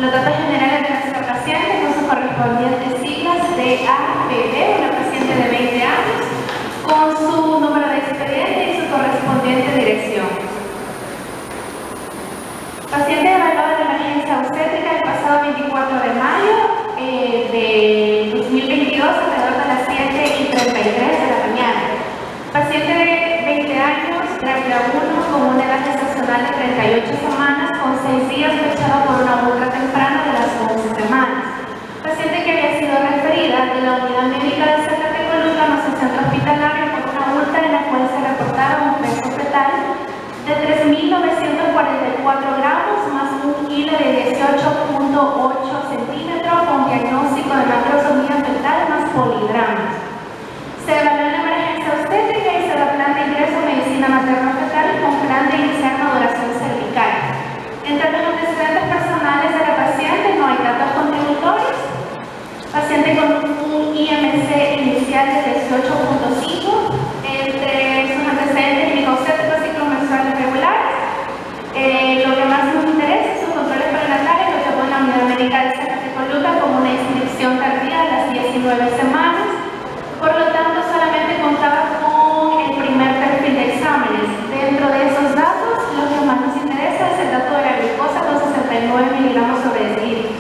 Los datos generales de nuestra paciente con sus correspondientes siglas de APD, una paciente de 20 años, con su número de expediente y su correspondiente dirección. Paciente evaluada de emergencia obstétrica el pasado 24 de mayo de 2022 alrededor de las 7:33 de la mañana. Paciente de 20 años, gravida 1, con una edad gestacional de 38 semanas, con 6 días fechado por una ultra temprana de las 11 semanas. Paciente que había sido referida de la unidad médica de Zacatecoluca a nuestro centro hospitalario por una ultra en la cual se reportaba un peso fetal de 3.944 gramos más 1 kilo de 18.8 centímetros con diagnóstico de macrosomía fetal más polidramas. Se evaluó en emergencia obstétrica y se da plan de ingreso a medicina materno-fetal con plan de iniciar maduración cervical. Entre los antecedentes personales de la paciente no hay datos contributorios. Paciente con un IMC inicial de 18.5. Entre sus antecedentes ginecobstétricos ciclos menstruales regulares. Lo que más nos interesa, sus controles prenatales, lo llevó en la unidad médica de Zacatecoluca como una inscripción tardía a las 19 semanas. Por lo tanto, solamente contaba con el primer perfil de exámenes. Dentro de esos datos, lo que más nos interesa es el dato de la glucosa con 69 miligramos sobre decilitro.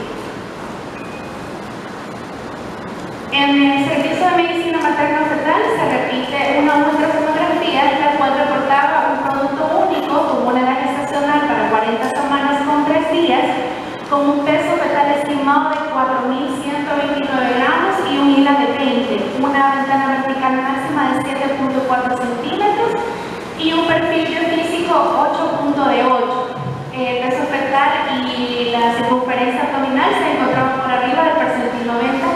En el servicio de medicina materno-fetal se repite una ultrasonografía, la cual reportaba un producto único con una edad gestacional para 40 semanas con 3 días, con un peso fetal estimado de 4.129 gramos y un ILA de 20, una ventana vertical máxima de 7.4 centímetros y un perfil biofísico 8.8. El peso fetal y la circunferencia abdominal se encontraban por arriba del percentil 90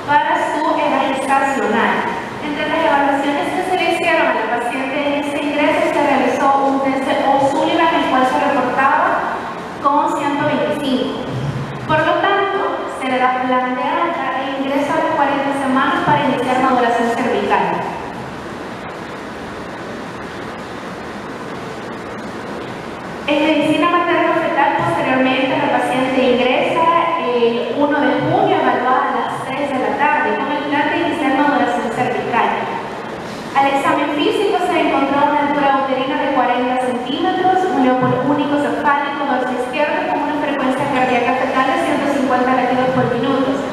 para su edad gestacional. Entre las evaluaciones que se le hicieron a la paciente en este ingreso se realizó un test de O'Sullivan, el cual se reportaba con 125. Por lo tanto, se le da plan de alta e ingreso a las 40 semanas para iniciar maduración cervical. En medicina materno-fetal, posteriormente, la paciente ingresa el 1 de junio, evaluada a las 3 de la tarde, con el plan de iniciar maduración cervical. Al examen físico se encontró una altura uterina de 40 centímetros, un leópolo único cefálico dorso izquierdo con una frecuencia cardíaca fetal de 150 latidos por minuto.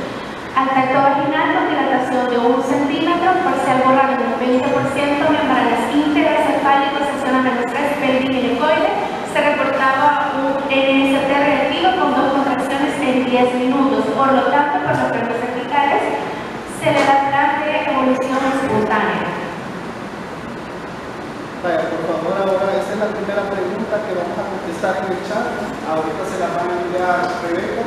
Al tacto vaginal con dilatación de 1 centímetro, parcial borrado en un 20%, membranas íntegras, cefálico, sección a -3, pelvis ginecoide. Se reportaba un NST reactivo con 2 contracciones en 10 minutos. Por lo tanto, por los premios cervicales, se le da plan de evolución espontánea. Vaya, por favor, ahora esta es la primera pregunta que vamos a contestar en el chat. Ahorita se la van a enviar a Rebeca.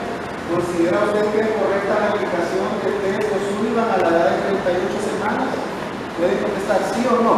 ¿Considera usted que es correcta la aplicación del test O'Sullivan a la edad de 38 semanas? ¿Puede contestar sí o no?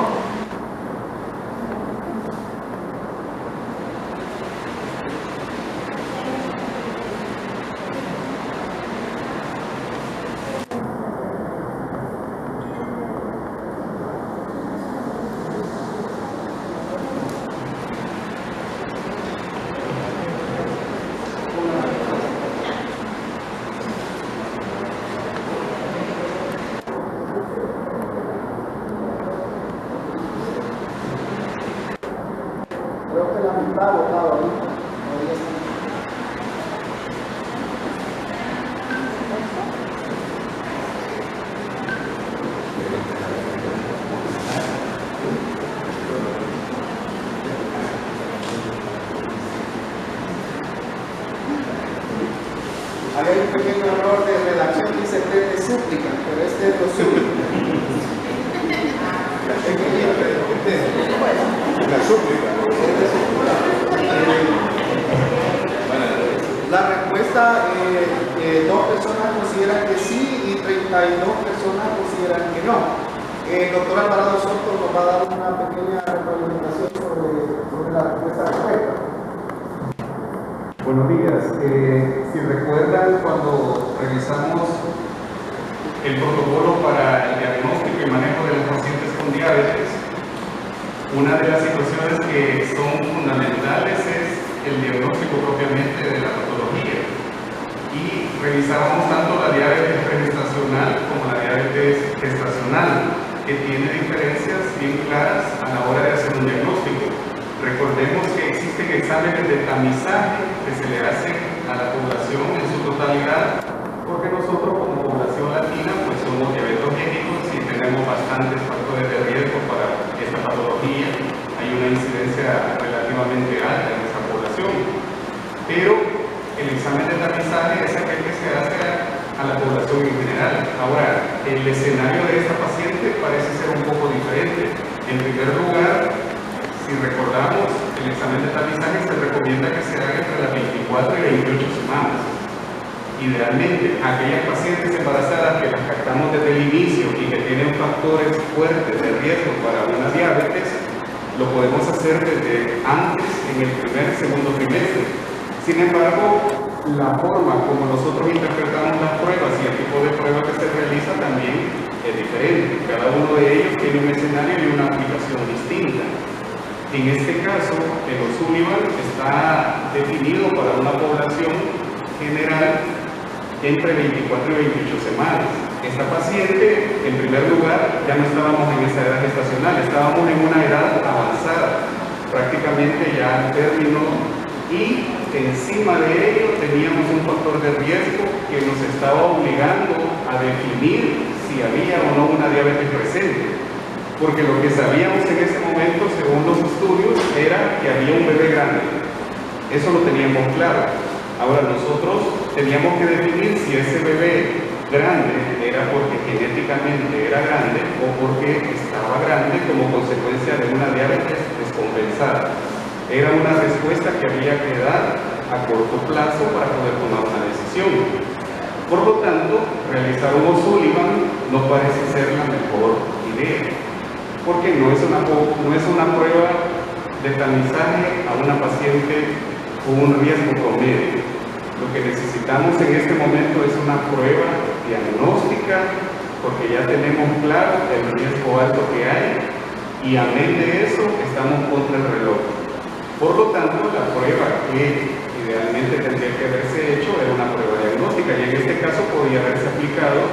Hay un pequeño error de redacción, dice que es súplica, pero este es lo súplica. La súplica. La respuesta, 2 personas consideran que sí y 32 personas consideran que no. El doctor Alvarado Soto nos va a dar una pequeña retroalimentación sobre la respuesta correcta. Buenos días. Si recuerdan, cuando revisamos el protocolo para el diagnóstico y manejo de los pacientes con diabetes, una de las situaciones que son fundamentales es el diagnóstico propiamente de la patología. y revisábamos tanto la diabetes pregestacional como la diabetes gestacional, que tiene diferencias bien claras a la hora de hacer un diagnóstico. Recordemos que existen exámenes de tamizaje que se le hacen a la población en su totalidad, porque nosotros como población latina pues somos diabetogénicos y tenemos bastantes factores de riesgo para esta patología. Hay una incidencia relativamente alta en esta población, pero el examen de tamizaje es aquel que se hace a la población en general. Ahora, el escenario de esta paciente parece ser un poco diferente. En primer lugar, si recordamos, el examen de tamizaje se recomienda que se haga entre las 24 y 28 semanas. Idealmente, aquellas pacientes embarazadas que las captamos desde el inicio y que tienen factores fuertes de riesgo para una diabetes, lo podemos hacer desde antes, en el segundo trimestre. Sin embargo, la forma como nosotros interpretamos las pruebas y el tipo de prueba que se realiza también es diferente. Cada uno de ellos tiene un escenario y una aplicación distinta. En este caso, el O'Sullivan está definido para una población general entre 24 y 28 semanas. Esta paciente, en primer lugar, ya no estábamos en esa edad gestacional, estábamos en una edad avanzada, prácticamente ya al término, y encima de ello teníamos un factor de riesgo que nos estaba obligando a definir si había o no una diabetes presente, porque lo que sabíamos en ese momento, según los estudios, era que había un bebé grande. Eso lo teníamos claro. Ahora nosotros teníamos que definir si ese bebé grande era porque genéticamente era grande o porque estaba grande como consecuencia de una diabetes descompensada. Era una respuesta que había que dar a corto plazo para poder tomar una decisión. Por lo tanto, realizar un O'Sullivan no parece ser la mejor idea, porque no es una prueba de tamizaje a una paciente con un riesgo promedio. Lo que necesitamos en este momento es una prueba diagnóstica, porque ya tenemos claro el riesgo alto que hay, y amén de eso, estamos contra el reloj. Por lo tanto, la prueba que idealmente tendría que haberse hecho era una prueba diagnóstica, y en este caso podría haberse aplicado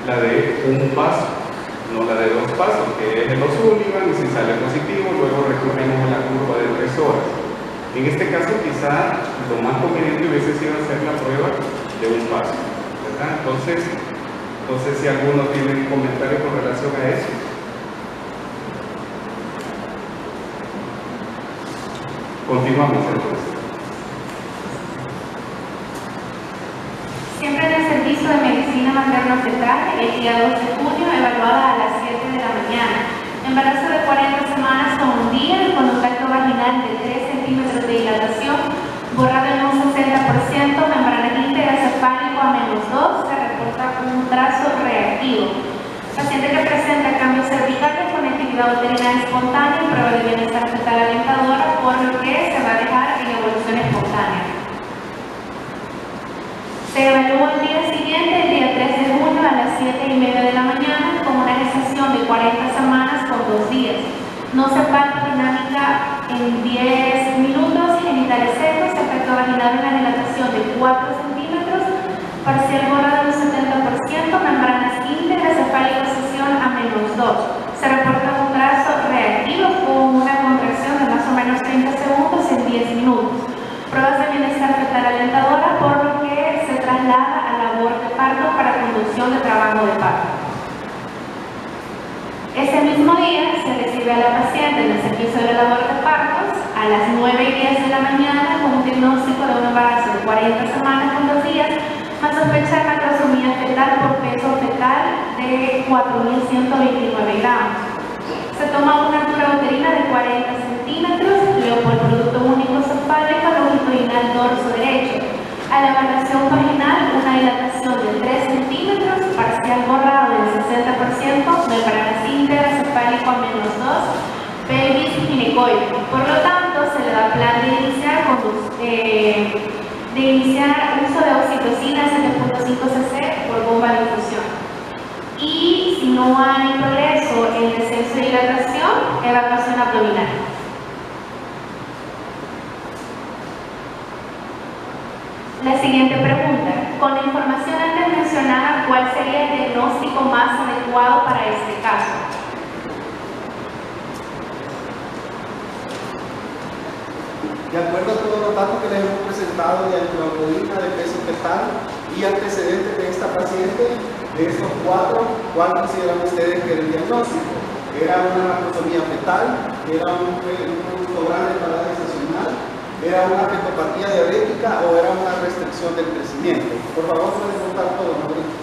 la de un paso, no la de 2 pasos, que es el O'Sullivan, y si sale positivo, luego recurrimos a la curva de 3 horas. En este caso, quizá lo más conveniente hubiese sido hacer la prueba de un paso, ¿verdad? Entonces, no sé si alguno tiene un comentario con relación a eso. Continuamos entonces. Siempre en el servicio de medicina materno-fetal, el día 2 de junio, evaluada a las 7 de la mañana. Embarazo de 40 semanas con un día, con un tacto vaginal de 3 centímetros de dilatación, borrado en un 60%, membrana íntegra cefálico a -2, se reporta un trazo reactivo. Paciente que presenta cambios cervicales con actividad uterina espontánea y prueba de bienestar fetal alentadora, por lo que se va a dejar en evolución espontánea. Se evalúa el día siguiente, el día 3 de junio a las 7:30 de la mañana, con una gestación de 40 semanas con 2 días. No se palpa dinámica en 10 minutos, genitales secos, efecto vaginal en la dilatación de 4 centímetros, parcial borrado del 70%, membranas íntegras, cefálica sesión a -2. Se reporta un trazo reactivo con una contracción de más o menos 30 segundos en 10 minutos. Pruebas de bienestar fetal alentadora, por lo que se traslada a labor de parto para conducción de trabajo de parto. Ese mismo día se recibe a la paciente en el servicio de labor de partos a las 9:10 de la mañana con un diagnóstico de un embarazo de 40 semanas con 2 días, más sospecha de macrosomía fetal por peso fetal de 4.129 gramos. Se toma una altura uterina de 40 centímetros, Leopold único cefálico longitudinal dorso derecho. A la evaluación vaginal, una dilatación de 3 centímetros, parcial borrado del 60%, membranas íntegras, cefálico a -2, pelvis ginecoide. Por lo tanto, se le da plan de iniciar uso de oxitocina 7.5 cc por bomba de infusión. Y si no hay progreso en descenso de dilatación, evacuación abdominal. La siguiente pregunta. Con la información antes mencionada, ¿cuál sería el diagnóstico más adecuado para este caso? De acuerdo a todos los datos que les hemos presentado de antihemoglobina, de peso fetal y antecedentes de esta paciente, de estos cuatro, ¿cuál consideran ustedes que era el diagnóstico? ¿Era una macrosomía fetal? ¿Era un producto grande para la gestacional? ¿Era una fetopatía diabética o era una restricción del crecimiento? Por favor, pueden contar todo, ¿no?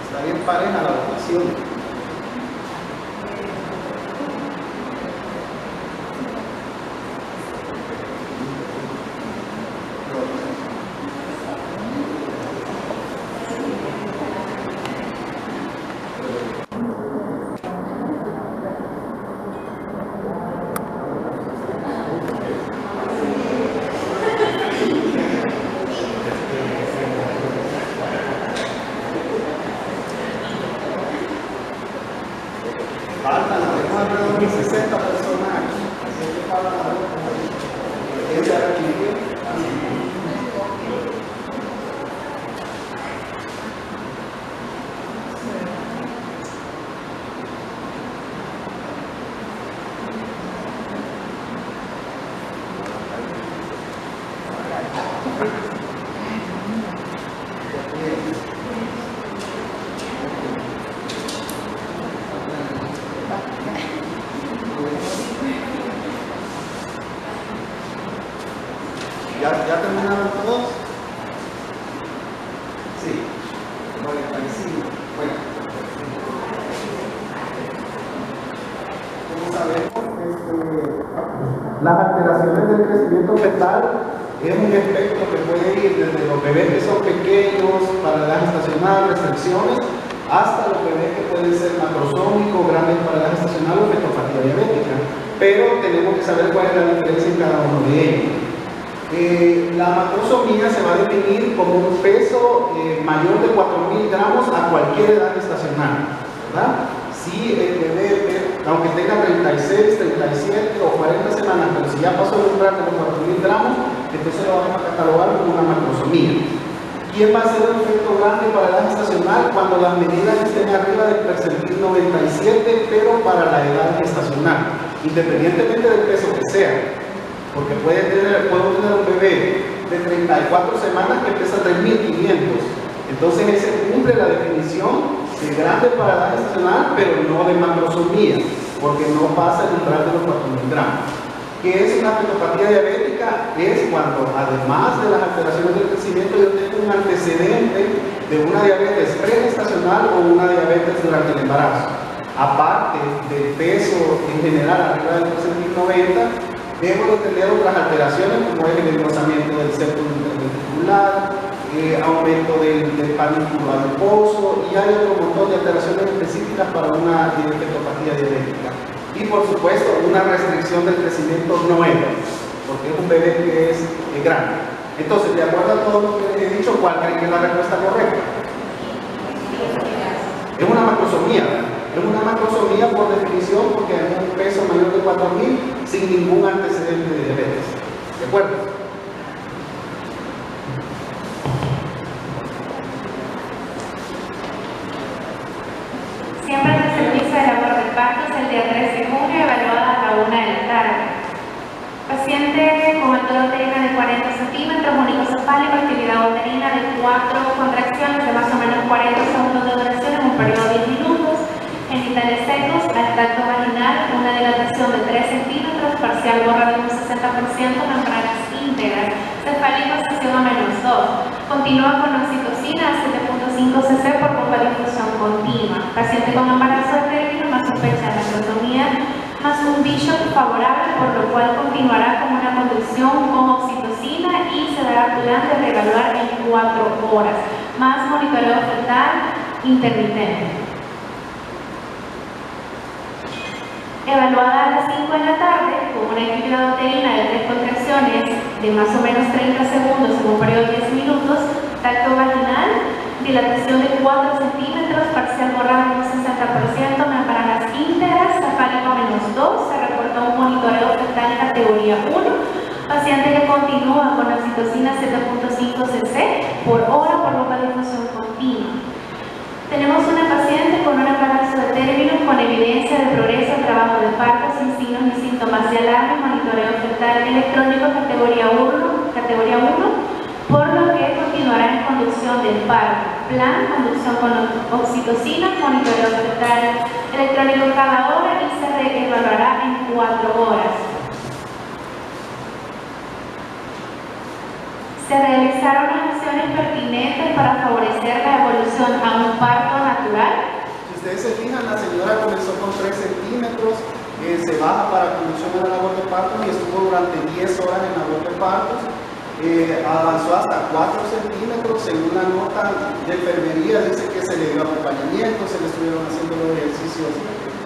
Está bien pareja la votación. Faltan alrededor de 60 personas aquí, así que faltan ¿Ya terminaron todos? Sí. 45. Bueno. Como sabemos, las alteraciones del crecimiento fetal es un espectro que puede ir desde los bebés que son pequeños para la edad gestacional, restricciones, hasta los bebés que pueden ser macrosómicos, grandes para la edad gestacional o fetopatía diabética. Pero tenemos que saber cuál es la diferencia en cada uno de ellos. La macrosomía se va a definir como un peso mayor de 4.000 gramos a cualquier edad gestacional, ¿verdad? Si el bebé, aunque tenga 36, 37 o 40 semanas, pero si ya pasó el umbral de los 4.000 gramos, entonces lo vamos a catalogar como una macrosomía. ¿Quién va a ser un efecto grande para la edad gestacional? Cuando las medidas estén arriba del percentil 97, pero para la edad gestacional, independientemente del peso que sea. Porque puedo tener un bebé de 34 semanas que pesa 3.500. Entonces ese cumple la definición de grande para la edad gestacional, pero no de macrosomía, porque no pasa el umbral de los 4.000 gramos. ¿Qué es una fetopatía diabética? Es cuando, además de las alteraciones del crecimiento, yo tengo un antecedente de una diabetes pregestacional o una diabetes durante el embarazo. Aparte del peso en general arriba del percentil 90, debo de tener otras alteraciones como es el engrosamiento del septo interventricular, aumento del panículo adiposo, y hay otro montón de alteraciones específicas para una fetopatía diabética. Y por supuesto una restricción del crecimiento no es, porque es un bebé que es grande. Entonces, de acuerdo a todo lo que les he dicho, ¿cuál creen que es la respuesta correcta? Es una macrosomía. Es una macrosomía por definición porque hay un peso mayor de 4.000 sin ningún antecedente de diabetes. ¿De acuerdo? Siempre en el servicio de labor de partos el día 3 de junio, evaluada a la 1 de la tarde. Paciente con altura uterina de 40 centímetros, único-cefálico, actividad uterina de 4 contracciones de más o menos 40 segundos de duración en un periodo de 10 minutos. Genitales secos, al tracto vaginal, una dilatación de 3 centímetros, parcial borra de un 60%, membranas íntegras, cefálico sesión a -2. Continúa con oxitocina a 7.5 cc por bomba de infusión continua. Paciente con embarazo de término, más sospecha de macrosomía, más un bishop favorable, por lo cual continuará con una conducción con oxitocina y se dará plan de reevaluar en 4 horas, más monitoreo fetal intermitente. Evaluada a las 5 de la tarde, con una actividad uterina de 3 contracciones de más o menos 30 segundos en un periodo de 10 minutos, tacto vaginal, dilatación de 4 centímetros, parcial borrado en un 60%, membranas íntegras, cefálico -2, se reportó un monitoreo fetal categoría 1, paciente que continúa con oxitocina 7.5 cc por hora por boca de difusión continua. Tenemos una paciente con un embarazo de término con evidencia de progreso en trabajo de parto sin signos ni síntomas de alarma, monitoreo fetal electrónico categoría 1, por lo que continuará en conducción del parto. Plan, conducción con oxitocina, monitoreo fetal electrónico cada hora y se reevaluará en 4 horas. Se realizaron las acciones pertinentes para favorecer la evolución a un parto natural. Si ustedes se fijan, la señora comenzó con 3 centímetros, se baja para conducción a la labor de parto y estuvo durante 10 horas en la labor de partos. Avanzó hasta 4 centímetros. Según la nota de enfermería, dice que se le dio acompañamiento, se le estuvieron haciendo los ejercicios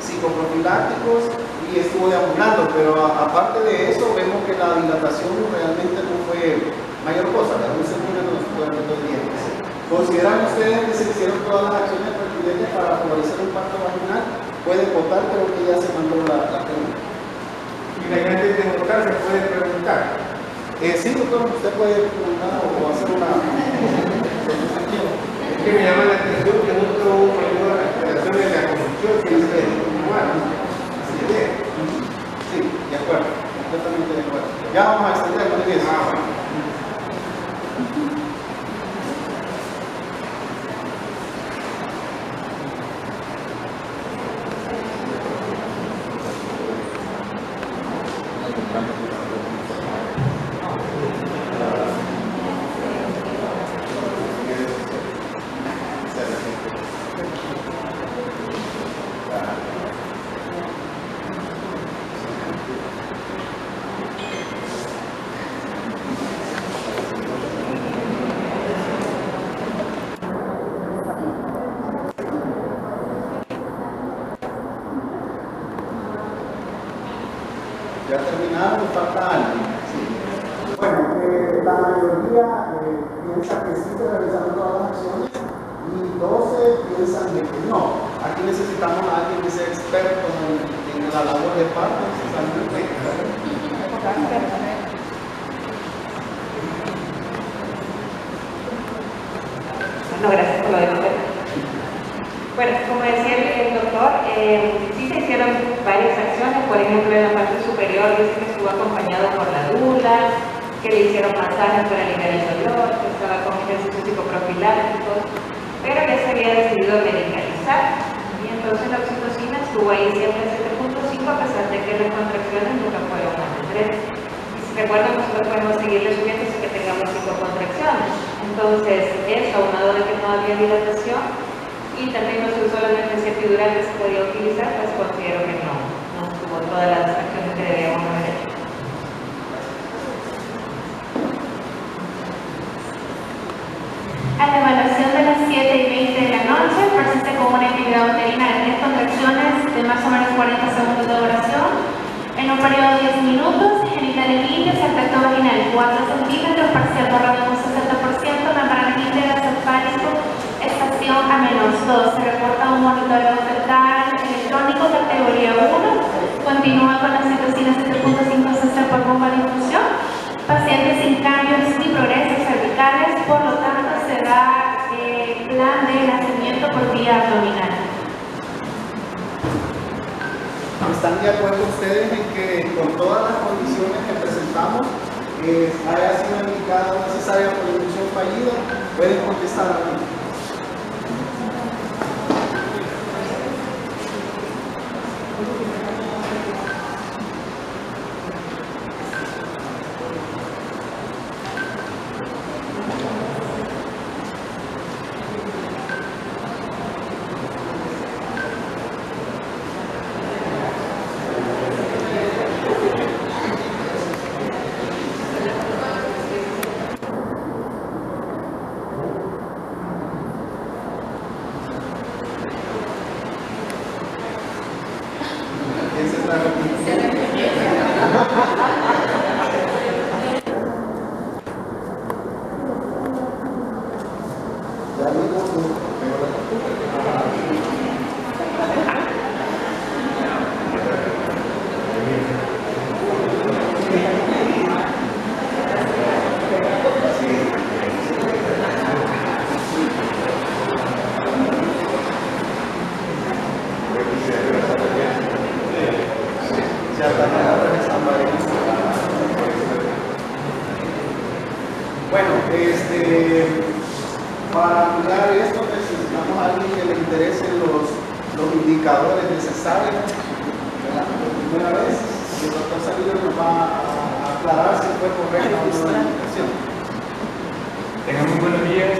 psicoprofilácticos y estuvo deambulando, pero aparte de eso, vemos que la dilatación realmente no fue mayor cosa, de 1 centímetro durante 2 días. ¿Consideran ustedes que se hicieron todas las acciones pertinentes para favorecer un parto vaginal? Pueden votar, creo que ya se mandó la pregunta. Y la gente de votar se puede preguntar. Sí, doctor, usted puede preguntar o hacer una... Es que me llama la atención que no tuvo mayor alteración de la conducción que es igual. Así es. Sí, de acuerdo, completamente de acuerdo. Ya vamos a extender, ¿no? Bueno. Ya terminaron, falta alguien. Sí. Bueno, la mayoría piensa que sí se realizaron todas las acciones y 12 piensan de que no. Aquí necesitamos a alguien que sea experto en la labor de parto. Bueno, gracias por lo de usted. Bueno, como decía el doctor, sí se hicieron varias acciones. Por ejemplo, en la parte superior dice que estuvo acompañado por la dula, que le hicieron masajes para aliviar el dolor, que estaba con ejercicios psicoprofilácticos, pero ya se había decidido medicalizar. Y entonces la oxitocina estuvo ahí siempre en 7.5 a pesar de que las contracciones nunca fueron más de 3. Y si recuerdan, nosotros podemos seguirle subiendo sin que tengamos 5 contracciones. Entonces, eso, aunado de que no había dilatación, y también no se usó la anestesia epidural que se podía utilizar, pues considero que no tuvo todas las acciones que debíamos haber hecho. A la evaluación de las 7:20 de la noche, persiste con una actividad uterina de 3 contracciones de más o menos 40 segundos de duración, en un periodo de 10 minutos, genitales limpios, el tacto vaginal 4 centímetros, parcial borrado en un 60%, membrana íntegra, cefálico, estación a -2. Se reporta un monitoreo fetal electrónico categoría 1. Continúa con la oxitocina 7.5 cc por bomba de infusión. Paciente sin cambios ni progresos cervicales, por lo tanto se da plan de nacimiento por vía abdominal. ¿Están de acuerdo ustedes en que con todas las condiciones que presentamos haya sido indicada una cesárea por inducción fallida? Pueden contestar a mí. Ya está regresando ahí. Bueno, para mirar esto necesitamos a alguien que le interesen los indicadores necesarios. ¿Verdad? Por primera vez, el doctor Salido nos va a aclarar si fue correcta o no la indicación. Tengan muy buenos días.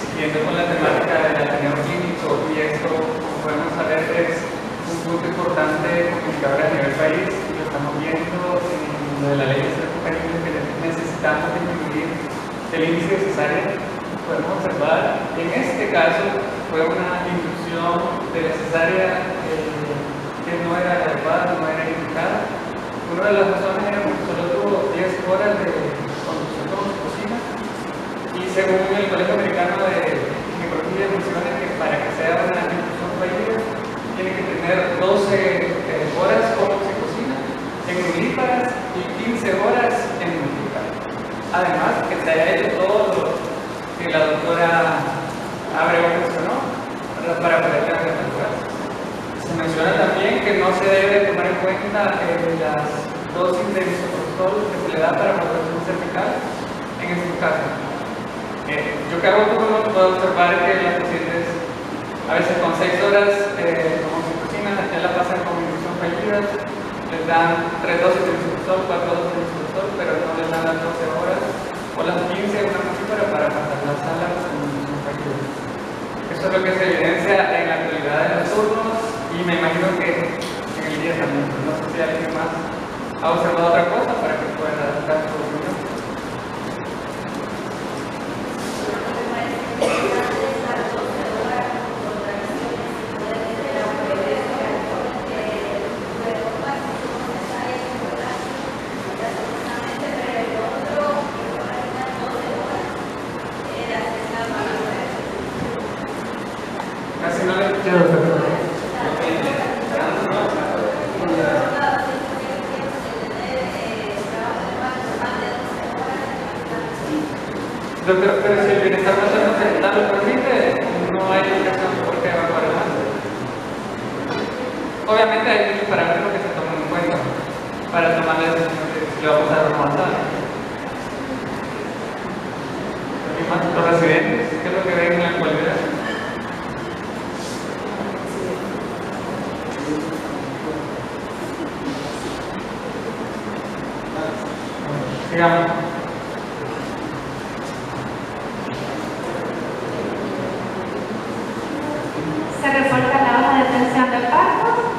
Siguiendo con la temática del Ateneo Clínico, y esto, como podemos saber, es un punto importante comunicador a nivel país. Lo estamos viendo en lo de la ley de certificación que necesitamos disminuir el índice de cesárea. Podemos observar, en este caso, fue una inducción de la cesárea que no era adecuada, no era indicada. Una de las razones era porque solo tuvo 10 horas de conducción con cocina. Y según el Colegio Americano de Ginecología menciona que para que sea una inducción fallida tiene que tener 12 horas con oxitocina en unilíparas y 15 horas en unilíparas. Además, que se haya hecho todo lo que la doctora Abreu mencionó para poder tener resultados. Se menciona también que no se debe tomar en cuenta las dosis de misoprostol que se le da para protección cervical en estos casos. Yo que hago turno puedo observar que las pacientes a veces con 6 horas con oxitocina ya la pasan con inducción fallida, les dan 3 dosis de misoprostol, 4 dosis de misoprostol, pero no les dan las 12 horas o las 15 una mucípara para pasar la sala con inducción fallida. Eso es lo que se evidencia en la actualidad de los turnos y me imagino que en el día también. No sé si alguien más ha observado otra cosa para que pueda dar su opinión. Casi no le escuché. Doctor, pero si el bienestar materno lo permite, no hay indicación por qué evacuar el mando. Obviamente hay muchos parámetros que se toman en cuenta para tomar la decisión de si le vamos a dar una manzana. Los residentes, ¿qué es lo que ven en la actualidad? Sigamos. Se reporta la hoja de atención del parto.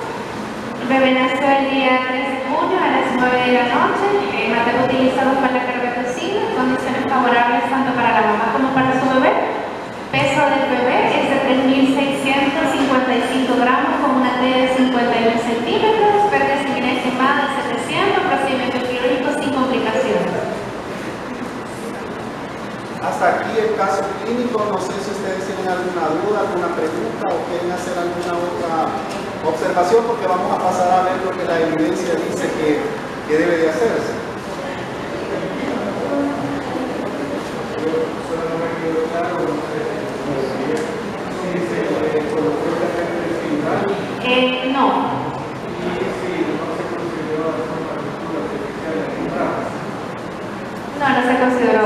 El bebé nació el día 3 de junio a las 9 de la noche. Mateo utilizado para la carbetocina, condiciones favorables tanto para la mamá como para su bebé. Peso del bebé es de 3.655 gramos con una T de 51 centímetros. Pérdida sanguínea estimada de 700, procedimiento quirúrgico sin complicaciones. Hasta aquí el caso clínico. No sé si ustedes tienen alguna duda, alguna pregunta o quieren hacer alguna otra observación, porque vamos a pasar a ver lo que la evidencia dice que debe de hacerse. No. No, no se consideró.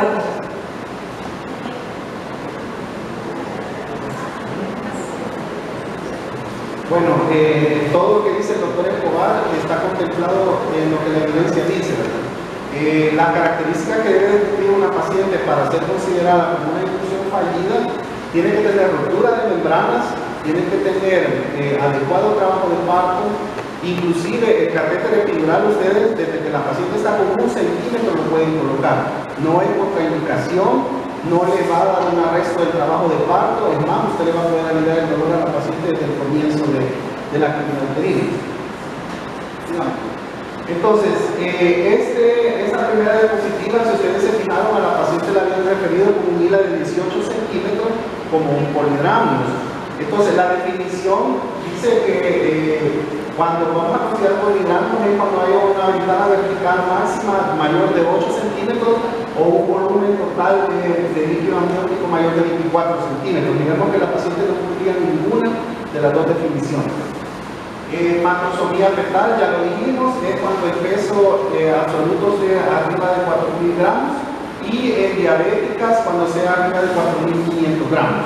Bueno, todo lo que dice el doctor Escobar está contemplado en lo que la evidencia dice, ¿verdad? La característica que debe cumplir una paciente para ser considerada como una inducción fallida tiene que tener ruptura de membranas, tiene que tener adecuado trabajo de parto, inclusive el catéter epidural ustedes desde que la paciente está con 1 centímetro lo pueden colocar. No hay contraindicación, no le va a dar un arresto del trabajo de parto, es más, usted le va a poder aliviar el dolor a la paciente desde el comienzo de la quimioterapia. Entonces, esta primera diapositiva, si ustedes se fijaron, a la paciente la habían referido con un hila de 18 centímetros como un polidramios. Entonces, la definición dice que cuando vamos a considerar polidramios es cuando hay una ventana vertical máxima mayor de 8 centímetros o un volumen total de líquido amniótico mayor de 24 centímetros. Digamos que la paciente no cumplía ninguna de las dos definiciones. Macrosomía fetal, ya lo dijimos, es cuando absolutos sea arriba de 4.000 gramos y en diabéticas cuando sea arriba de 4.500 gramos.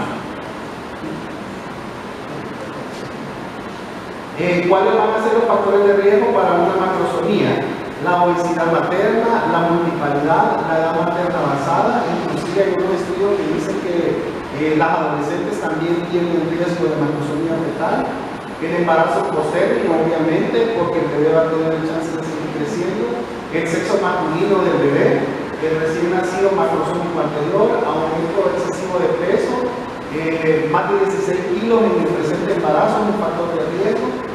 ¿Cuáles van a ser los factores de riesgo para una macrosomía? La obesidad materna, la multiparidad, la edad materna avanzada. Inclusive hay unos estudios que dicen que las adolescentes también tienen riesgo de macrosomía fetal. El embarazo postérmino, obviamente, porque el bebé va a tener chance de seguir creciendo. El sexo masculino del bebé, el recién nacido macrosómico anterior, aumento excesivo de peso, más de 16 kilos en el presente embarazo es un factor de riesgo.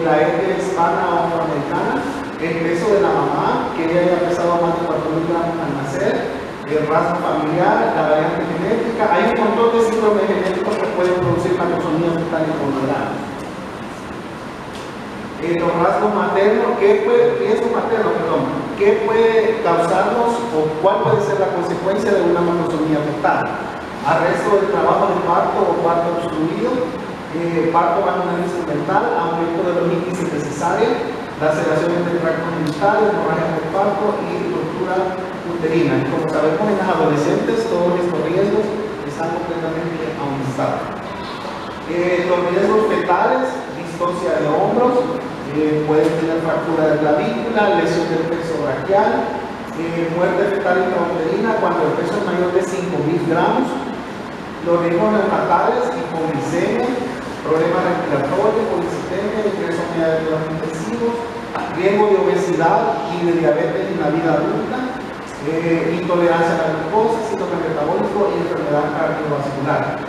La etnia hispana o afroamericana, el peso de la mamá, que ella haya pesado más de 4.000 gramos al nacer, el rasgo familiar, la variante genética. Hay un montón de síndromes genéticos que pueden producir macrosomía fetal intolerante. Los rasgos maternos, riesgo materno, perdón, ¿qué puede causarnos o cuál puede ser la consecuencia de una macrosomía fetal? Arresto del trabajo de parto o parto obstruido, parto vaginal instrumental, aumento de los índices de cesárea, laceraciones del tracto genital, hemorragia del parto y ruptura uterina. Como sabemos, en las adolescentes todos estos riesgos están completamente aumentados. Los riesgos fetales, distocia de hombros, pueden tener fractura de clavícula, lesión del plexo braquial, muerte fetal intrauterina cuando el peso es mayor de 5.000 gramos, los riesgos neonatales, hipoglicemia, problemas respiratorios, policitemia, ingreso a unidades de cuidados intensivos, riesgo de obesidad y de diabetes en la vida adulta, intolerancia a la glucosa, síndrome metabólico y enfermedad cardiovascular.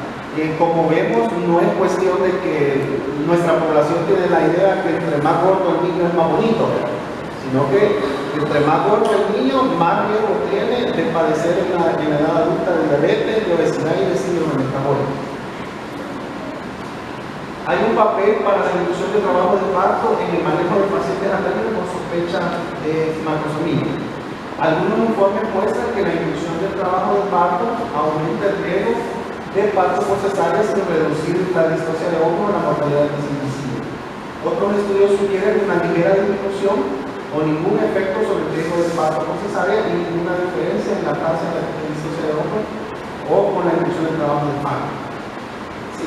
Como vemos, no es cuestión de que nuestra población tiene la idea que entre más gordo el niño es más bonito, sino que entre más gordo el niño, más riesgo tiene de padecer en la edad adulta de diabetes, de obesidad y de síndrome metabólico. Hay un papel para la inducción de trabajo de parto en el manejo de pacientes atenidos con sospecha de macrosomía. Algunos informes muestran que la inducción del trabajo de parto aumenta el riesgo de parto por cesárea sin reducir la distocia de hombro o la mortalidad del nacimiento. Otros estudios sugieren una ligera disminución o ningún efecto sobre el riesgo de parto por cesárea y ninguna diferencia en la tasa de distocia de hombro o con la inducción del trabajo de parto. Sí.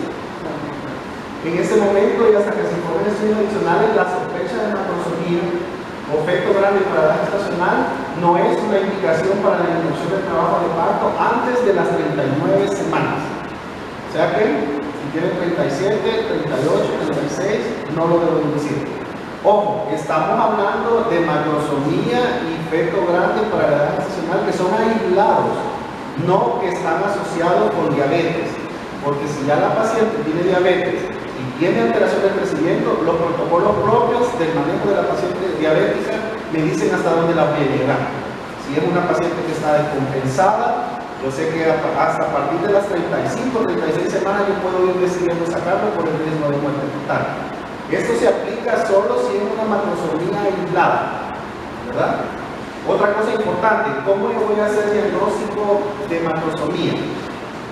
En ese momento y hasta que se informen estudios adicionales, la sospecha de macrosomía o efecto grande para edad gestacional no es una indicación para la inducción del trabajo de parto antes de las 39 semanas. O sea que si tienen 37, 38, 36, no lo debo inducir. Ojo, estamos hablando de macrosomía y efecto grande para la edad gestacional que son aislados, no que están asociados con diabetes. Porque si ya la paciente tiene diabetes y tiene alteración del crecimiento, los protocolos propios del manejo de la paciente diabética me dicen hasta dónde la voy a llegar. Si es una paciente que está descompensada, yo sé que hasta a partir de las 35 o 36 semanas yo puedo ir decidiendo sacarlo por el riesgo de muerte fetal. Esto se aplica solo si es una macrosomía aislada, ¿verdad? Otra cosa importante, ¿cómo yo voy a hacer diagnóstico de macrosomía?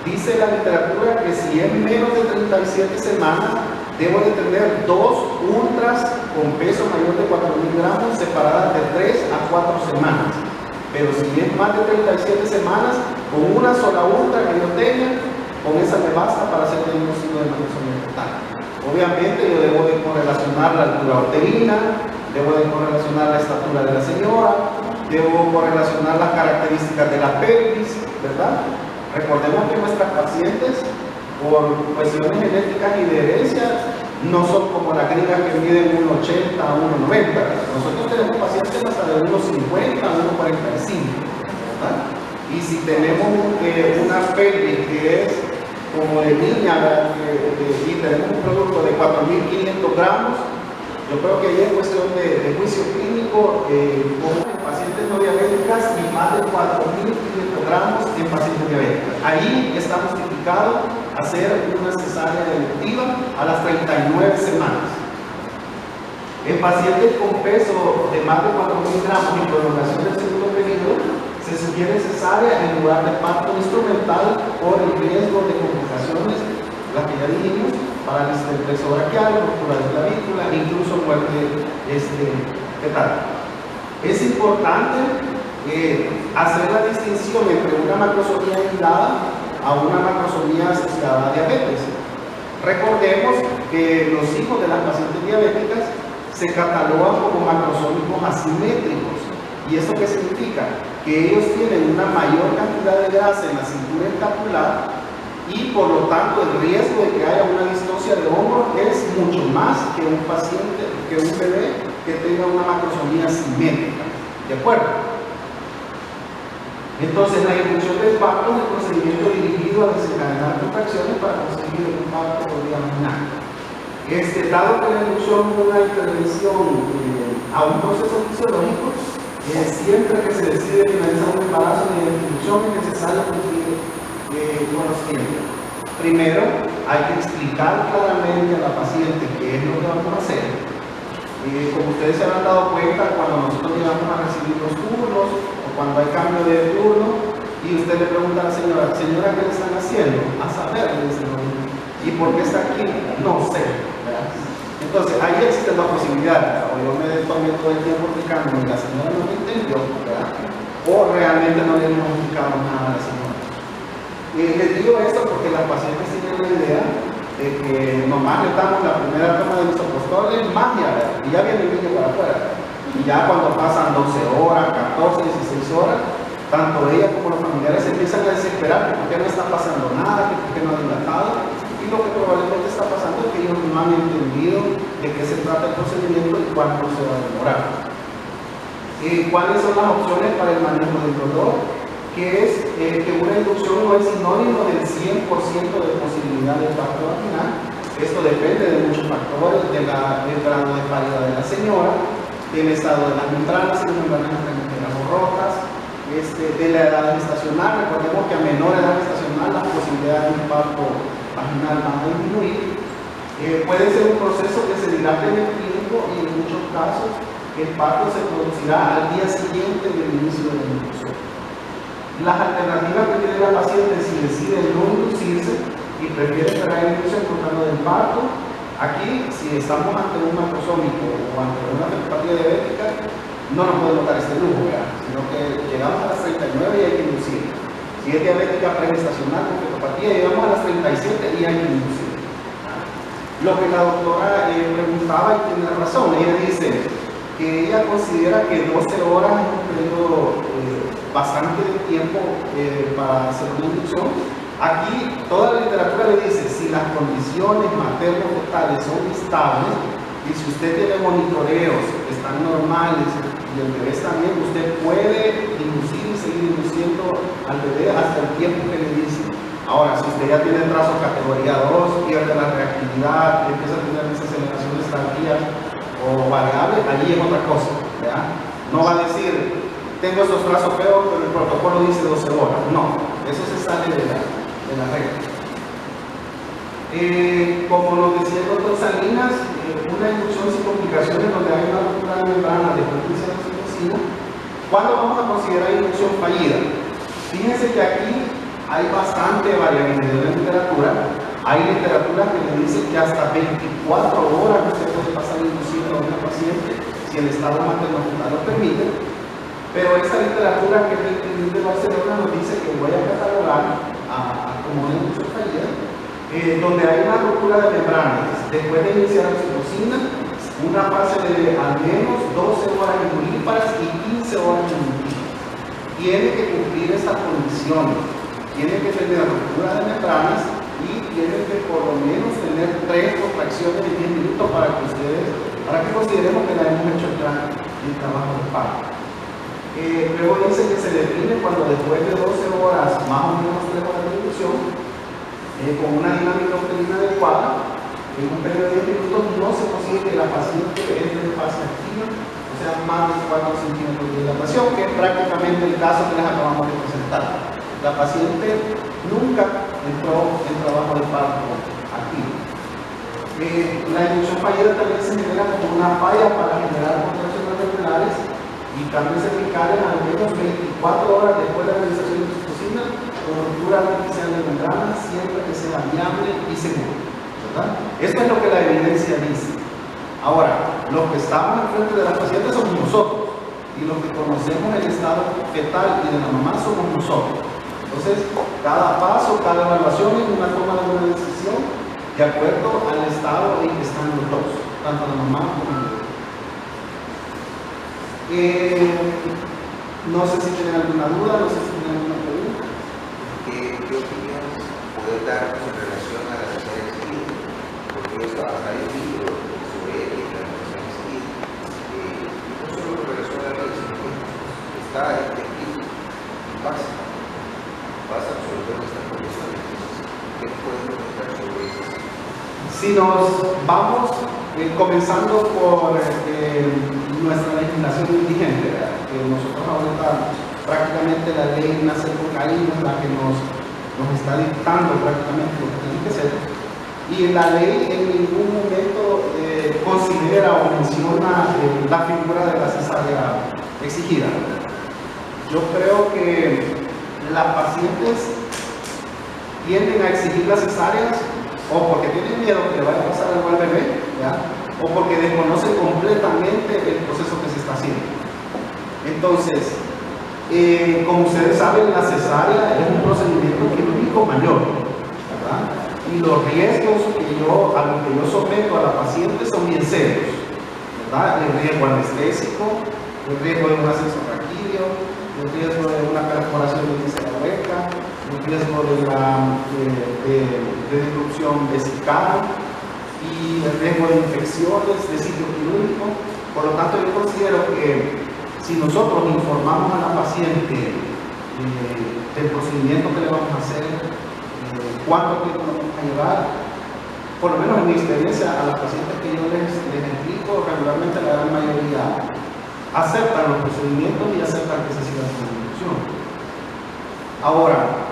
Dice la literatura que si es menos de 37 semanas, debo de tener 2 ultras con peso mayor de 4.000 gramos separadas de 3 a 4 semanas. Pero si es más de 37 semanas, con una sola ultra que yo tenga, con esa me basta para hacer el diagnóstico de macrosomía fetal. Obviamente yo debo de correlacionar la altura uterina, debo de correlacionar la estatura de la señora, debo correlacionar las características de la pelvis, ¿verdad? Recordemos que nuestras pacientes, por cuestiones genéticas y de herencia, no son como las gringas que miden 1,80 a 1,90. Nosotros tenemos pacientes hasta de 1,50 a 1,45, ¿verdad? Y si tenemos una pelvis que es como de niña y tenemos un producto de 4.500 gramos, yo creo que ahí es cuestión de juicio clínico con pacientes no diabéticas y más de 4.500 gramos en pacientes diabéticos. Ahí está justificado hacer una cesárea electiva a las 39 semanas. En pacientes con peso de más de 4.000 gramos y prolongación del segundo periodo, se sugiere cesárea en lugar de parto instrumental por el riesgo de complicaciones, las que ya dijimos, parálisis del plexo braquial, ruptura de clavícula, incluso muerte fetal. Es importante hacer la distinción entre una macrosomía aislada a una macrosomía asociada a diabetes. Recordemos que los hijos de las pacientes diabéticas se catalogan como macrosómicos asimétricos. ¿Y eso qué significa? Que ellos tienen una mayor cantidad de grasa en la cintura escapular y por lo tanto el riesgo de que haya una distocia de hombro es mucho más que un paciente, que un bebé que tenga una macrosomía simétrica. ¿De acuerdo? Entonces la inducción del parto es el procedimiento dirigido a desencadenar contracciones para conseguir un parto vaginal. Dado que la inducción es una intervención a un proceso fisiológico, siempre que se decide finalizar un embarazo de inducción es necesario cumplir con lo siguiente. Primero, hay que explicar claramente a la paciente qué es lo que vamos a hacer. Como ustedes se habrán dado cuenta, cuando nosotros llegamos a recibir los turnos o cuando hay cambio de turno y usted le pregunta a la señora, señora, ¿qué le están haciendo? A saber, le dice, ¿y por qué está aquí? No sé. ¿Verdad? Entonces, ahí existe la posibilidad, o yo me tomé todo el tiempo explicando y la señora no me entendió, ¿verdad? O realmente no le hemos explicado nada a la señora. Les digo esto porque las pacientes tienen la idea de que nomás le damos la primera toma de misoprostol, es magia, ¿verdad? Y ya viene el niño para afuera. Y ya cuando pasan 12 horas, 14, 16 horas, tanto ella como los familiares se empiezan a desesperar que por qué no está pasando nada, que por qué no ha dilatado. Y lo que probablemente está pasando es que ellos no han entendido de qué se trata el procedimiento y cuánto se va a demorar. ¿Cuáles son las opciones para el manejo del dolor? Que es que una inducción no es sinónimo del 100% de posibilidad de parto vaginal. Esto depende de muchos factores, del grado de paridad de la señora, del estado de las membranas, si las membranas están rotas, de la edad gestacional. Recordemos que a menor edad gestacional las posibilidades de un parto vaginal van a disminuir. Puede ser un proceso que se dilate en el tiempo y en muchos casos el parto se producirá al día siguiente del inicio de la inducción. Las alternativas que tiene la paciente si decide no inducirse y prefiere esperar la inducción tratando del parto, aquí si estamos ante un macrosómico o ante una fetopatía diabética, no nos podemos dar este lujo, ¿verdad? Sino que llegamos a las 39 y hay que inducir. Si es diabética pregestacional con fetopatía, llegamos a las 37 y hay que inducir. Lo que la doctora preguntaba y tiene razón, ella dice que ella considera que 12 horas es un periodo bastante de tiempo para hacer una inducción. Aquí toda la literatura le dice si las condiciones materno-fetales son estables y si usted tiene monitoreos que están normales y el bebé está bien, usted puede inducir y seguir induciendo al bebé hasta el tiempo que le dice. Ahora, si usted ya tiene trazo categoría 2, pierde la reactividad, empieza a tener desaceleraciones tardías o variables, allí es otra cosa, ¿verdad? No va a decir tengo estos trazos feos, pero el protocolo dice 12 horas. No, eso se sale de la regla. Como nos decía el doctor Salinas, una inducción sin complicaciones donde hay una ruptura de membrana después de iniciar la oxitocina. ¿Cuándo vamos a considerar inducción fallida? Fíjense que aquí hay bastante variabilidad en la literatura. Hay literatura que le dice que hasta 24 horas usted puede pasar induciendo a una paciente si el estado materno-fetal lo permite. Pero esta literatura que el Instituto de Barcelona nos dice que voy a catalogar como una inducción fallida, donde hay una ruptura de membranas después de iniciar la oxitocina, una fase de al menos 12 horas inmuníparas y 15 horas inmuníparas. Tiene que cumplir estas condiciones, tiene que tener ruptura de membranas y tiene que por lo menos tener 3 contracciones de 10 minutos para que consideremos que la hemos hecho ya el trabajo de parto. Luego dice que se define cuando después de 12 horas, más o menos 3 horas de inducción, con una dinámica uterina adecuada, en un periodo de 10 minutos no se consigue que la paciente entre en fase activa, o sea, más de 4 centímetros de dilatación, que es prácticamente el caso que les acabamos de presentar. La paciente nunca entró en trabajo de parto activo. La inducción fallida también se genera como una falla para generar contracciones regulares y cambios cervicales al menos 24 horas después de la realización de oxitocina con ruptura artificial de membrana, siempre que sea viable y seguro, ¿verdad? Esto es lo que la evidencia dice. Ahora, los que estamos enfrente de las pacientes somos nosotros. y lo que conocemos el estado fetal y de la mamá somos nosotros. Entonces, cada paso, cada evaluación es una toma de una decisión de acuerdo al estado en que están los dos, tanto la mamá como el bebé. No sé si tienen alguna duda, no sé si tienen alguna pregunta. ¿Qué opinión poder darnos en relación a la cesárea esquina? Porque yo estaba hasta el libro sobre ética, la cesárea esquina, no solo en relación a la ley, sino que está escrito y pasa sobre todo esta condición. ¿Qué podemos comentar sobre eso? Si nos vamos comenzando por nuestra legislación vigente, que nosotros ahorita prácticamente la ley nace por ahí, es la que nos está dictando prácticamente lo que tiene que ser, y la ley en ningún momento considera o menciona la figura de la cesárea exigida. Yo creo que las pacientes tienden a exigir las cesáreas o porque tienen miedo que le vaya a pasar algo al bebé, ¿ya? O porque desconocen completamente el proceso que se está haciendo. Entonces, como ustedes saben, la cesárea es un procedimiento quirúrgico mayor, ¿verdad? Y los riesgos a los que yo someto a la paciente son bien serios, ¿verdad? El riesgo anestésico, el riesgo de un acceso raquídeo, el riesgo de una perforación de la oreja, el riesgo de disrupción vesical y el riesgo de infecciones de sitio quirúrgico. Por lo tanto, yo considero que si nosotros informamos a la paciente del procedimiento que le vamos a hacer, cuánto tiempo nos vamos a llevar, por lo menos en mi experiencia, a las pacientes que yo les explico, regularmente la gran mayoría aceptan los procedimientos y aceptan que se siga su conducción. Ahora,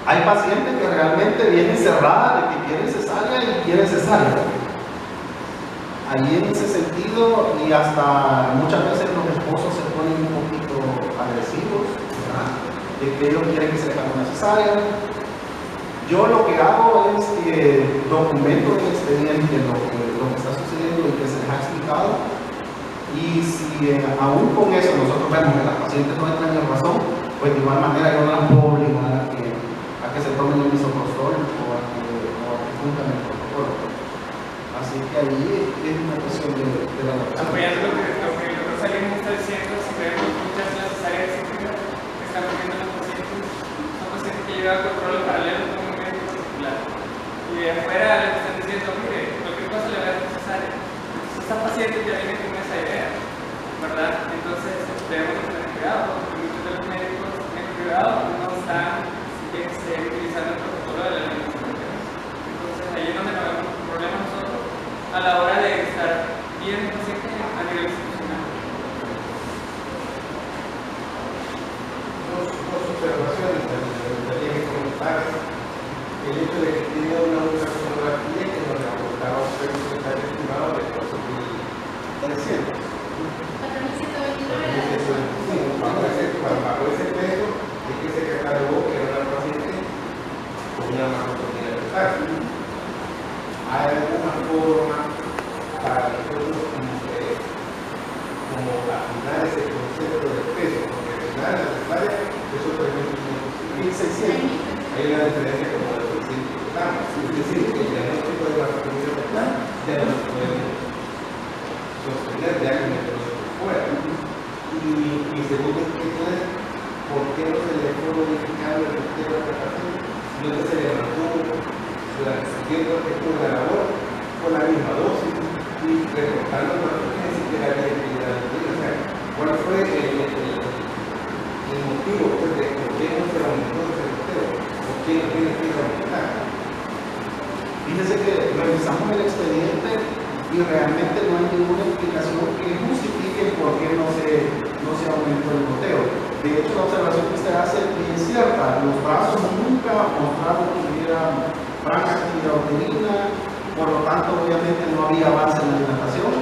hay pacientes que realmente vienen cerradas de que quieren cesárea y quieren cesárea. Ahí en ese sentido, y hasta muchas veces los esposos se ponen un poquito agresivos, ¿verdad? De que ellos quieren que se les haga una cesárea. Yo lo que hago es que documento en el expediente lo que está sucediendo y que se les ha explicado. Y si aún con eso nosotros vemos que las pacientes no entran en razón, pues de igual manera yo no las puedo obligar a que se tomen el misoprostol o a que cumplan el protocolo. Así que ahí es una cuestión de la adopción. Apoyando lo que nosotros salimos está diciendo, si vemos muchas de las cesáreas que están poniendo los pacientes, son pacientes que llevan control paralelo con un médico particular. Y de afuera les están diciendo, mire, cualquier cosa le va a dar cesárea. Entonces, estas pacientes ya vienen con esa idea, ¿verdad? Entonces, debemos tener cuidado, porque muchos de los médicos en privado no están utilizando el protocolo de la ley. Entonces, ahí es donde nos vemos un problema nosotros a la hora de estar viendo pacientes a nivel institucional. Dos observaciones que me gustaría que comentaran. El hecho de que tiene una ultrasonografía que nos reportaba un secretario estimado de 4.300. Bajo ese peso es que se catalogó que era una paciente con una macrotomía fetal. ¿Hay alguna forma para nosotros como afinar ese concepto de peso? Porque al final la cesárea es otro 1.600. Hay una diferencia como de 600 gramos. Es decir, que el diagnóstico de macrotomía fetal ya no lo podemos sostener, ya que nosotros fuera. Y segundo, entonces, ¿por qué no se le fue modificado el sistema de paciente? No se le mantuvo siguiendo el efecto de la labor con la misma dosis y recortando los pacientes ni siquiera había actividad de vida. O sea, ¿cuál fue el motivo pues, de por qué no se aumentó ese costeo? ¿Por qué no tiene que aumentar? Fíjense que revisamos el expediente y realmente no hay ninguna explicación que justifique por qué no se aumentó el goteo. De hecho, la observación que usted hace es cierta. Los brazos nunca mostraron que hubiera franca actividad uterina, por lo tanto, obviamente no había avance en la dilatación,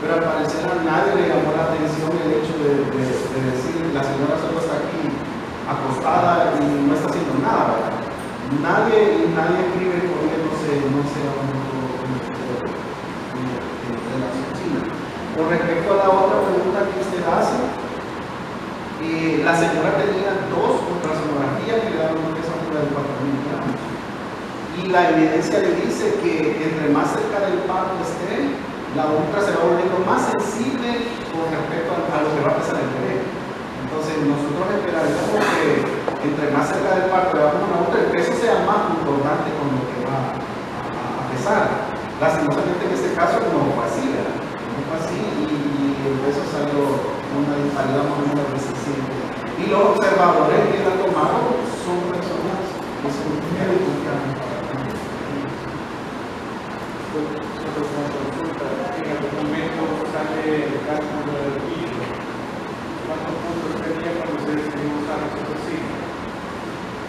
pero al parecer a nadie le llamó la atención el hecho de decir la señora solo está aquí acostada y no está haciendo nada, ¿verdad? Nadie escribe por qué no se aumentó de la oficina. Con respecto a la otra pregunta que usted hace, la señora tenía 2 ultrasonografías que le daban una temperatura de 4.000 gramos. Y la evidencia le dice que entre más cerca del parto esté, la ultra se va volviendo más sensible con respecto a lo que va a pesar el bebé. Entonces nosotros esperaríamos que entre más cerca del parto le damos una ultra, el peso sea más concordante con lo que va a pesar. Lastimosamente en este caso no fue así, ¿verdad? No fue así y el peso salió una disparidad más o menos reciente. Y los observadores que la tomaron son personas que son médicos que han consulta, en el documento sale el cálculo del piso. ¿Cuántos puntos tenía cuando se decidió usar ese cocina?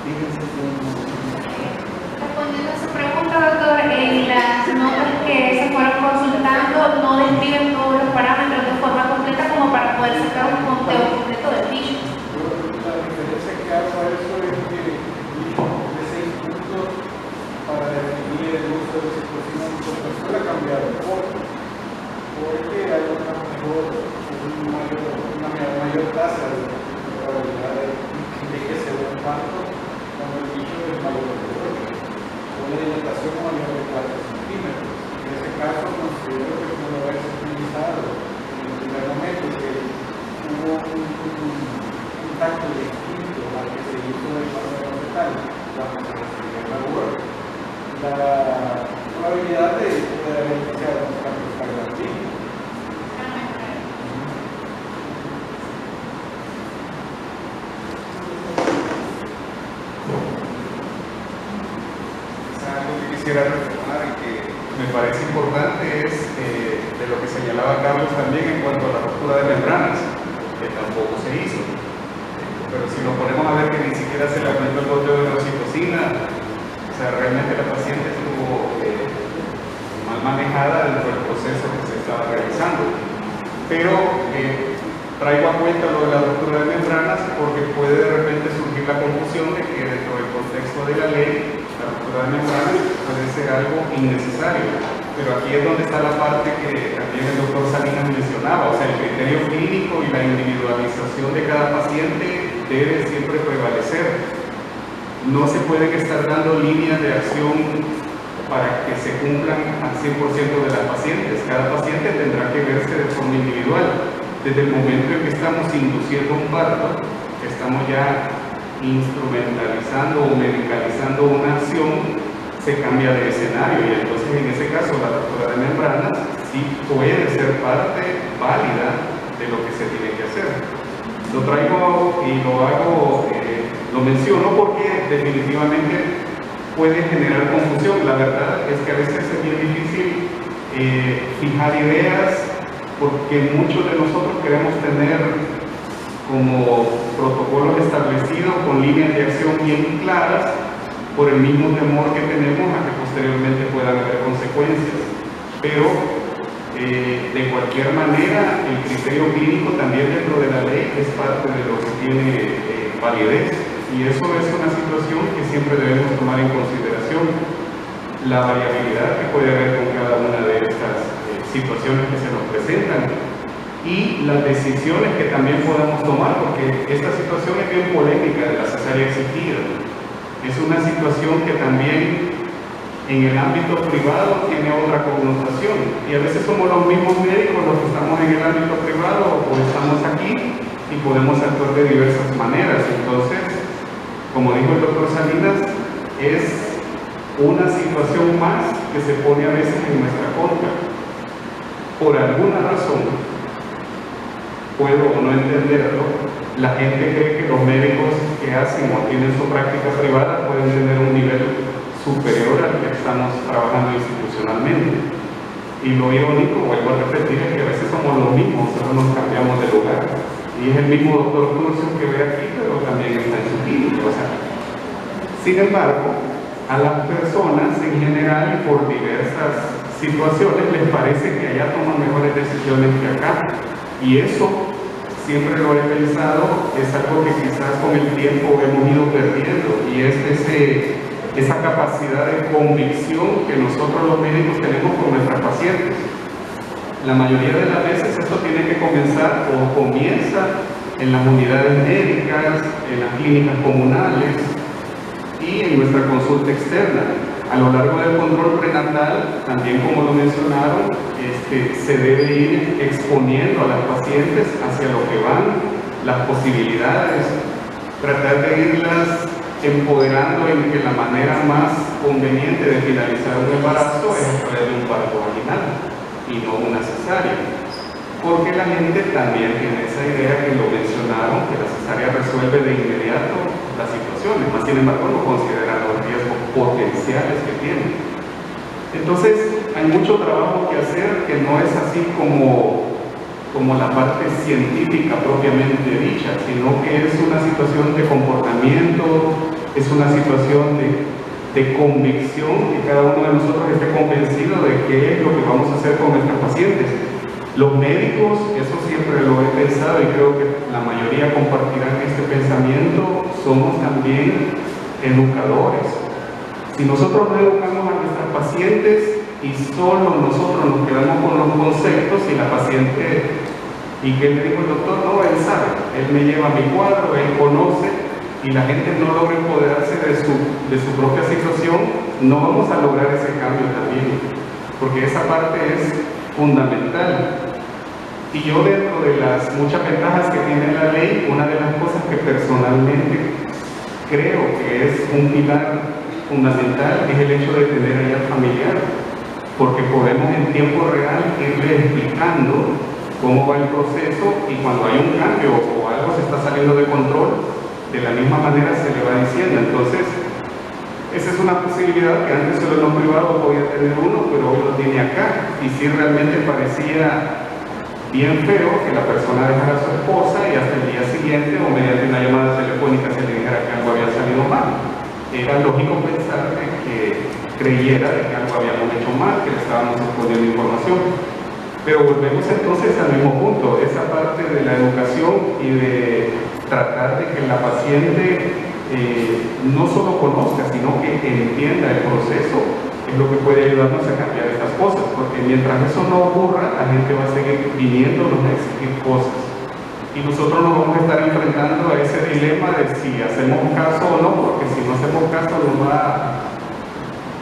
fíjense Respondiendo a su pregunta, doctor, en las notas que se fueron consultando no describen todos los parámetros de forma completa como para poder sacar un conteo completo del piso. La diferencia que hago a eso es que dijo de 6 puntos para definir el uso de ese cocina en la ha cambiado un poco, porque hay una mayor tasa de probabilidad de que se dé un parto cuando el niño es mayor de 8, o una dilatación mayor de 4 centímetros. En ese caso, considero que pudo haberse utilizado en el primer momento que hubo un tacto distinto al que se hizo del parto de fetal cuando se recibió la UR. La probabilidad de poder haber iniciado un cambio cardiológico. Algo que quisiera retomar y que me parece importante es de lo que señalaba Carlos también en cuanto a la ruptura de membranas, que tampoco se hizo. Pero si nos ponemos a ver que ni siquiera se le aumentó el goteo de oxitocina, o sea, realmente la paciente estuvo mal manejada dentro del proceso que se estaba realizando. Pero traigo a cuenta lo de la ruptura de membranas porque puede de repente surgir la confusión de que dentro del contexto de la ley, la ruptura de membranas puede ser algo innecesario. Pero aquí es donde está la parte que también el doctor Salinas mencionaba, o sea, el criterio clínico y la individualización de cada paciente debe siempre prevalecer. No se pueden estar dando líneas de acción para que se cumplan al 100% de las pacientes. Cada paciente tendrá que verse de forma individual. Desde el momento en que estamos induciendo un parto, estamos ya instrumentalizando o medicalizando una acción, se cambia de escenario y entonces en ese caso la ruptura de membranas sí puede ser parte válida de lo que se tiene que hacer. Lo traigo y lo hago, lo menciono porque definitivamente puede generar confusión. La verdad es que a veces es bien difícil fijar ideas porque muchos de nosotros queremos tener como protocolos establecidos con líneas de acción bien claras por el mismo temor que tenemos a que posteriormente puedan haber consecuencias. Pero de cualquier manera el criterio clínico también dentro de la ley es parte de lo que tiene validez y eso es una situación que siempre debemos tomar en consideración, la variabilidad que puede haber con cada una de estas situaciones que se nos presentan y las decisiones que también podamos tomar, porque esta situación es bien polémica de la cesárea asistida. Es una situación que también en el ámbito privado tiene otra connotación y a veces somos los mismos médicos los que estamos en el ámbito privado o estamos aquí y podemos actuar de diversas maneras. Entonces, como dijo el doctor Salinas, es una situación más que se pone a veces en nuestra contra. Por alguna razón, puedo o no entenderlo, la gente cree que los médicos que hacen o tienen su práctica privada pueden tener un nivel superior al que estamos trabajando institucionalmente. Y lo irónico, vuelvo a repetir, es que a veces somos los mismos, solo nos cambiamos de lugar. Y es el mismo doctor Turcio que ve aquí, pero también está en su clínica. O sea, sin embargo, a las personas en general, por diversas situaciones, les parece que allá toman mejores decisiones que acá. Y eso, siempre lo he pensado, es algo que quizás con el tiempo hemos ido perdiendo. Y es esa capacidad de convicción que nosotros los médicos tenemos con nuestras pacientes. La mayoría de las veces esto tiene que comenzar o comienza en las unidades médicas, en las clínicas comunales y en nuestra consulta externa. A lo largo del control prenatal, también como lo mencionaron, se debe ir exponiendo a las pacientes hacia lo que van, las posibilidades, tratar de irlas empoderando en que la manera más conveniente de finalizar un embarazo es a través de un parto vaginal y no una cesárea. Porque la gente también tiene esa idea que lo mencionaron, que la cesárea resuelve de inmediato las situaciones, más sin embargo no consideran los riesgos potenciales que tiene. Entonces hay mucho trabajo que hacer que no es así como la parte científica propiamente dicha, sino que es una situación de comportamiento, es una situación de convicción, que cada uno de nosotros esté convencido de qué es lo que vamos a hacer con nuestros pacientes. Los médicos, eso siempre lo he pensado y creo que la mayoría compartirán este pensamiento, somos también educadores. Si nosotros no educamos a nuestras pacientes y solo nosotros nos quedamos con los conceptos y la paciente, ¿y qué le dijo el doctor? No, él sabe, él me lleva mi cuadro, él conoce, y la gente no logra empoderarse de su propia situación, no vamos a lograr ese cambio también, porque esa parte es fundamental. Y yo, dentro de las muchas ventajas que tiene la ley, una de las cosas que personalmente creo que es un pilar fundamental es el hecho de tener ahí al familiar, porque podemos en tiempo real irle explicando cómo va el proceso, y cuando hay un cambio o algo se está saliendo de control, de la misma manera se le va diciendo. Entonces, esa es una posibilidad que antes solo en lo privado podía tener uno, pero hoy lo tiene acá. Y sí, realmente parecía bien feo que la persona dejara a su esposa y hasta el día siguiente o mediante una llamada telefónica se le dijera que algo había salido mal. Era lógico pensar de que creyera de que algo habíamos hecho mal, que le estábamos exponiendo información. Pero volvemos entonces al mismo punto, esa parte de la educación y de tratar de que la paciente no solo conozca, sino que entienda el proceso, es lo que puede ayudarnos a cambiar estas cosas, porque mientras eso no ocurra, la gente va a seguir viniéndonos a exigir cosas. Y nosotros nos vamos a estar enfrentando a ese dilema de si hacemos caso o no, porque si no hacemos caso nos va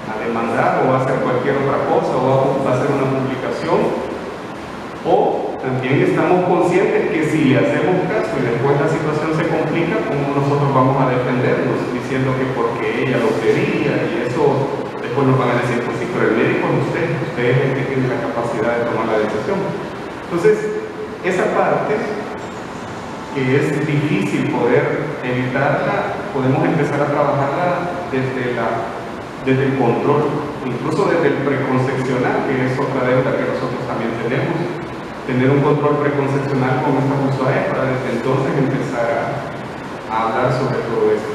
a demandar o va a hacer cualquier otra cosa o va a hacer una publicación. O también estamos conscientes que si le hacemos caso y después la situación se complica, ¿cómo nosotros vamos a defendernos? Diciendo que porque ella lo quería y eso, después nos van a decir, pues sí, pero el médico es usted es el que tiene la capacidad de tomar la decisión. Entonces, esa parte que es difícil poder evitarla, podemos empezar a trabajarla desde el control, incluso desde el preconcepcional, que es otra deuda que nosotros también tenemos. Tener un control preconcepcional con nuestras usuarias para desde entonces empezar a hablar sobre todo esto.